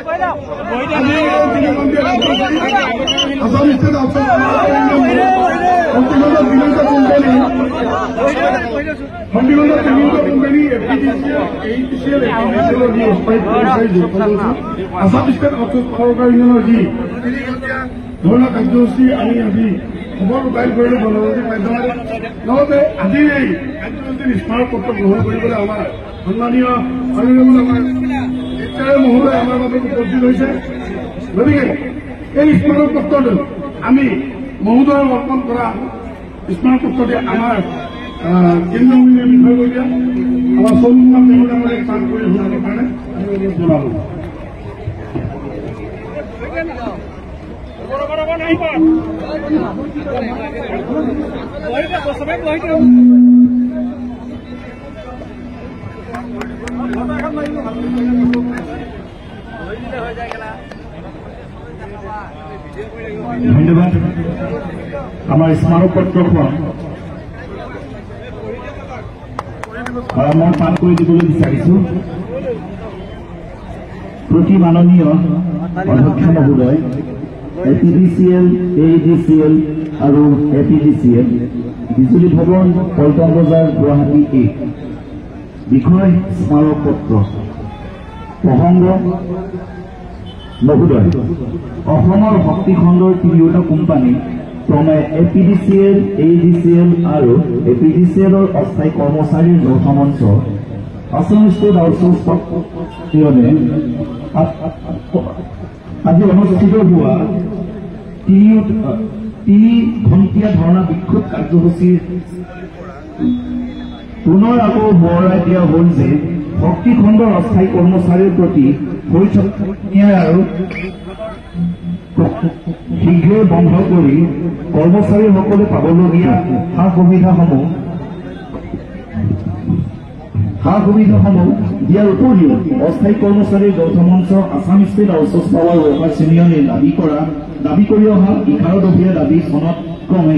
Assam state সহকাৰী ইউনিয়নৰ যি ধৰণৰ কাৰ্যসূচী আমি আজি খবৰ ৰূপায়ণ কৰিলে বনবাসী মাধ্যমেৰে লগতে আজি এই কাৰ্যসূচীৰ স্মাৰক পত্ৰ গ্ৰহণ কৰিবলৈ আমাৰ সন্মানীয় অনিৰবল আমাৰ এতিয়াৰে মহোদয় আমাৰ বাবে উপস্থিত হৈছে। গতিকে এই স্মাৰক পত্ৰটো আমি মহোদয়ক অৰ্পণ কৰা স্মাৰক পত্ৰতে আমাৰ কেন্দ্ৰীয় মন্ত্ৰীয়ে বিষয়ববীয়া আমাৰ চৌমুখৰ দেৱতামলৈ পাঠ কৰি শুনাবৰ কাৰণে আমি জনালো। ধন্যবাদ। আমাৰ স্মাৰক পত্ৰখন মই পাঠ কৰি দিবলৈ বিচাৰিছো। প্ৰতি মাননীয় অধ্যক্ষ মহোদয়, APDCL, AEDCL আৰু APDCL, বিজুলী ভৱন, পল্টন বজাৰ, গুৱাহাটী 1 বিষয় স্মাৰক পত্ৰ। প্ৰসংগ মহোদয়, অসমৰ শক্তি খণ্ডৰ তিনিওটা কোম্পানী ক্ৰমে APDCL, AEDCL আৰু APDCLৰ অস্থায়ী কৰ্মচাৰীৰ যৌথ মঞ্চ আসাম ষ্টেট আউটসোৰ্চ ইউনিয়নে আজি অনুষ্ঠিত হোৱা 3 ঘণ্টীয়া ধৰ্ণা বিক্ষোভ কাৰ্যসূচীৰ পুনৰ আকৌ সোঁৱৰাই দিয়া হ'ল যে শক্তি খণ্ডৰ অস্থায়ী কৰ্মচাৰীৰ প্ৰতি হৈ থকা ন্যায় আৰু শীঘ্ৰে বন্ধ কৰি কৰ্মচাৰীসকলে পাবলগীয়া সা সুবিধাসমূহ দিয়াৰ উপৰিও অস্থায়ী কৰ্মচাৰীৰ যৌথ মঞ্চ আসাম ষ্টেট আউটসোৰ্চ পাৱাৰ ৱৰ্কাৰ্ছ ইউনিয়নে দাবী কৰি অহা 11 দফীয়া দাবী চনত ক্ৰমে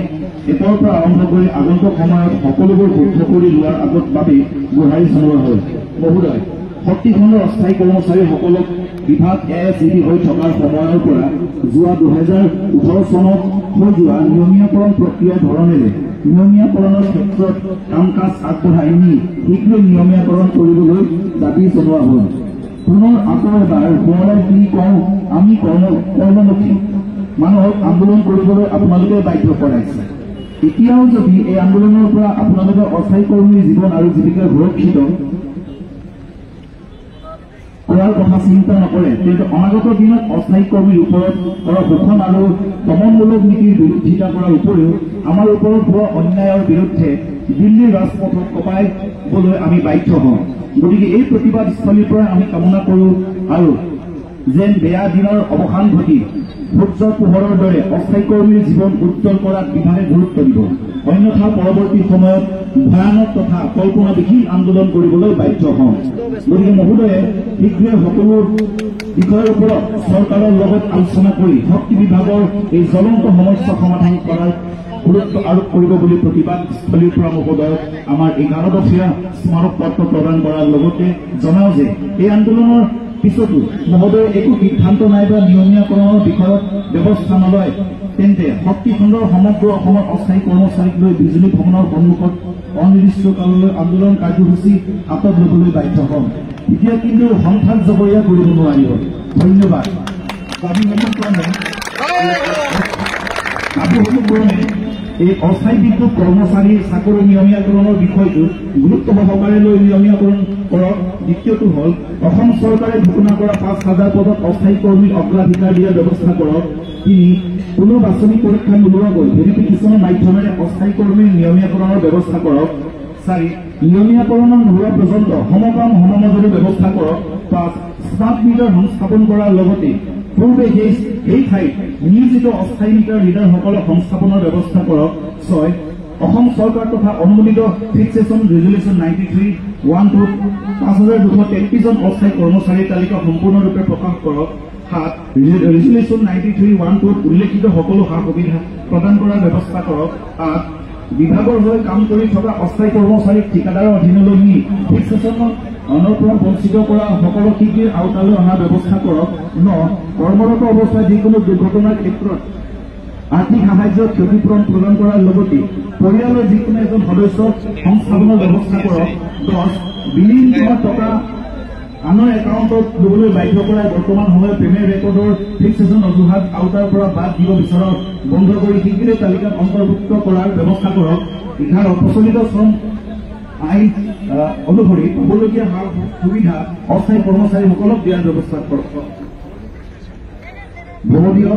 1 পৰা আৰম্ভ কৰি আগন্তুক সময়ত সকলোবোৰ শুদ্ধ কৰি লোৱাৰ আগত বাবে গুহাৰি জনোৱা হ'ল। মহোদয়, শক্তি খণ্ডৰ অস্থায়ী কৰ্মচাৰীসকলক বিভাগ ASED হৈ থকাৰ সময়ৰ পৰা যোৱা 2018 চনত হৈ যোৱা নিয়মীয়াকৰণ প্ৰক্ৰিয়াৰ ধৰণেৰে নিয়মীয়াকৰণৰ ক্ষেত্ৰত কাম কাজ আগবঢ়াই নি শীঘ্ৰে নিয়মীয়াকৰণ কৰিবলৈ দাবী জনোৱা হ'ল। পুনৰ আকৌ এবাৰ সোঁৱৰাই দি কওঁ, আমি কৰ্মমুখী মানুহক আন্দোলন কৰিবলৈ আপোনালোকে বাধ্য কৰাইছে। এতিয়াও যদি এই আন্দোলনৰ পৰা আপোনালোকে অস্থায়ী কৰ্মীৰ জীৱন আৰু জীৱিকা সুৰক্ষিত কৰাৰ কথা চিন্তা নকৰে, তেন্তে অনাগত দিনত অস্থায়ী কৰ্মীৰ ওপৰত কৰা শোষণ আৰু দমনমূলক নীতিৰ বিৰোধিতা কৰাৰ উপৰিও আমাৰ ওপৰত হোৱা অন্যায়ৰ বিৰুদ্ধে দিল্লীৰ ৰাজপথত কঁপাইবলৈ আমি বাধ্য হওঁ। গতিকে এই প্ৰতিবাদস্থলীৰ পৰা আমি কামনা কৰোঁ আৰু যেন বেয়া দিনৰ অৱসান ঘটি সূৰ্যৰ পোহৰৰ দৰে অস্থায়ী কৰ্মীৰ জীৱন উজ্জ্বল কৰাত বিভাগে গুৰুত্ব দিব। অন্যথা পৰৱৰ্তী সময়ত ভয়ানক তথা কল্পনাবিহীন আন্দোলন কৰিবলৈ বাধ্য হওঁ। গতিকে মহোদয়ে শীঘ্ৰে সকলো বিষয়ৰ ওপৰত চৰকাৰৰ লগত আলোচনা কৰি শক্তি বিভাগৰ এই জ্বলন্ত সমস্যা সমাধান কৰাৰ গুৰুত্ব আৰোপ কৰিব বুলি প্ৰতিবাদস্থলীৰ পৰা মহোদয়ক আমাৰ 11 দফীয়া স্মাৰক পত্ৰ প্ৰদান কৰাৰ লগতে জনাওঁ যে এই আন্দোলনৰ পিছতো মহোদয়ে একো সিদ্ধান্ত নাইবা নিয়মীয়াকৰণৰ বিষয়ত ব্যৱস্থা নলয়, তেন্তে শক্তি খণ্ডৰ সমগ্ৰ অসমৰ অস্থায়ী কৰ্মচাৰীক লৈ বিজুলী ভৱনৰ সন্মুখত অনিৰ্দিষ্টকাললৈ আন্দোলন কাৰ্যসূচী হাতত ল'বলৈ বাধ্য হ'ম। এতিয়া কিন্তু সন্থাক জগৰীয়া কৰিব নোৱাৰিব। ধন্যবাদ। এই অস্থায়ী বিদ্যুৎ কৰ্মচাৰীৰ চাকৰি নিয়মীয়াকৰণৰ বিষয়টো গুৰুত্ব সহকাৰে লৈ নিয়মীয়াকৰণ কৰক। দ্বিতীয়টো হ'ল অসম চৰকাৰে ঘোষণা কৰা 5,000 পদত অস্থায়ী কৰ্মীক অগ্ৰাধিকাৰ দিয়াৰ ব্যৱস্থা কৰক। 3, কোনো বাছনি পৰীক্ষা নোলোৱাকৈ ভেৰিফিকেশ্যনৰ মাধ্যমেৰে অস্থায়ী কৰ্মীৰ নিয়মীয়াকৰণৰ ব্যৱস্থা কৰক। 4, নিয়মীয়াকৰণ নোহোৱা পৰ্যন্ত সমকাম সমমজুৰিৰ ব্যৱস্থা কৰক। 5, স্মাৰ্ট মিটাৰ সংস্থাপন কৰাৰ লগতে পূৰ্বে সেই ঠাইত নিয়োজিত অস্থায়ী মিটাৰ ৰিডাৰসকলক সংস্থাপনৰ ব্যৱস্থা কৰক। 6, অসম চৰকাৰ তথা অনুমোদিত ফিক্সেশ্যন ৰেজুলেশ্যন 93/1 5,233 জন অস্থায়ী কৰ্মচাৰীৰ তালিকা সম্পূৰ্ণৰূপে প্ৰকাশ কৰক। 7, ৰেজুলেশ্যন 93/1 উল্লেখিত সকলো সা সুবিধা প্ৰদান কৰাৰ ব্যৱস্থা কৰক। 8, বিভাগৰ হৈ কাম কৰি থকা অস্থায়ী কৰ্মচাৰীক ঠিকাদাৰৰ অধীনলৈ নি অনপৰ বঞ্চিত কৰা সকলো শিক্ষিৰ আওতালৈ অনাৰ ব্যৱস্থা কৰক। 9 কৰ্মৰত অৱস্থাত যিকোনো দুৰ্ঘটনাৰ ক্ষেত্ৰত আৰ্থিক সাহায্য ক্ষতিপূৰণ প্ৰদান কৰাৰ লগতে পৰিয়ালৰ যিকোনো এজন সদস্যক সংস্থাপনৰ ব্যৱস্থা কৰক। 10 বিলীন হোৱা টকা আনৰ একাউণ্টত ল'বলৈ বাধ্য কৰাই বৰ্তমান সময়ত পেমেণ্ট ৰেকৰ্ডৰ ফিক্সেশ্যন অজুহাত আওতাৰ পৰা বাদ দিব বিচৰাত বন্ধ কৰি শীঘ্ৰে তালিকাত অন্তৰ্ভুক্ত কৰাৰ ব্যৱস্থা কৰক। 11 প্ৰচলিত শ্ৰম আইন অনুসৰি পাবলগীয়া সুবিধা অস্থায়ী কৰ্মচাৰীসকলক দিয়াৰ ব্যৱস্থা কৰক। ভৱদীয়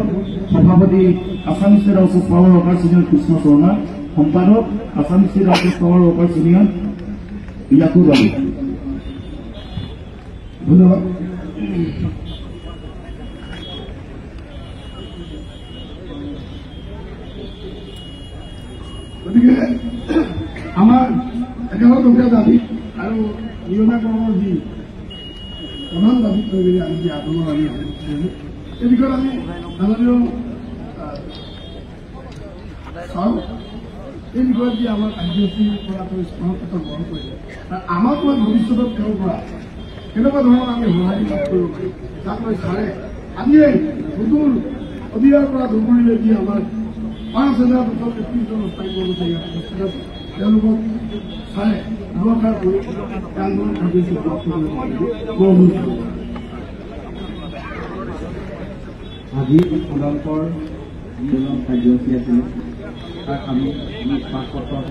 সভাপতি Assam state office power workers union Krishna Sharma, সম্পাদক Assam state office power workers union Yakub Ali. ধন্যবাদ। গতিকে আমাৰ 11 টকীয়া দাবী আৰু নিয়মীয়া কৰ্মৰ যি প্ৰধান দাবী কৰি আমি যি আন্দোলন আমি এই বিষয়ত আমি মাননীয় চাওঁ এই বিষয়ত যি আমাৰ কাৰ্যসূচী কৰাটো স্পষ্ট গ্ৰহণ কৰিছে আমাক মই ভৱিষ্যতত তেওঁৰ পৰা কেনেকুৱা ধৰণৰ আমি সঁহাৰি লাভ কৰিব পাৰিম তাক লৈ ছাৰে আজিয়ে নতুন অধিয়াৰ পৰা ধুবুৰীলৈ যি আমাৰ 5,033জন অস্থায়ী কৰ্মচাৰী তেওঁলোকক ছাৰে ব্যৱসায় কৰি আন্দোলন কাৰ্যসূচী আজি আপোনালোকৰ আন্দোলন কাৰ্যসূচী আছিলে তাক আমি সমাজপত্ৰখন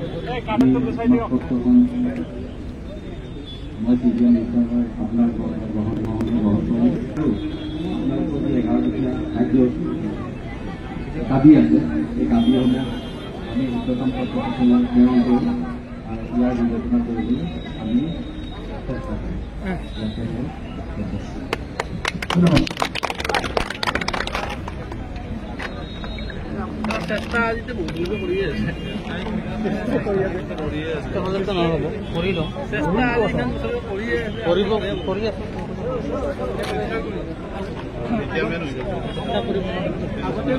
মই তেতিয়া নিশ্চয় আপোনাৰ গ্ৰহণ কৰিম আৰু আপোনালোকৰ যি 11 টকীয়া কাৰ্যসূচী দাবী আছে এই দাবীসমূহ আমি উচ্চতম কৰ্তৃপক্ষলৈ প্ৰেৰণ কৰিম আৰু ইয়াৰ বিবেচনা কৰিবলৈ আমি চেষ্টা কৰিম। ধন্যবাদ। চেষ্টা আজিতো বহুতলোকে কৰিয়ে আছে নহ'ব কৰি লওঁ চেষ্টা কৰি আছে আগতে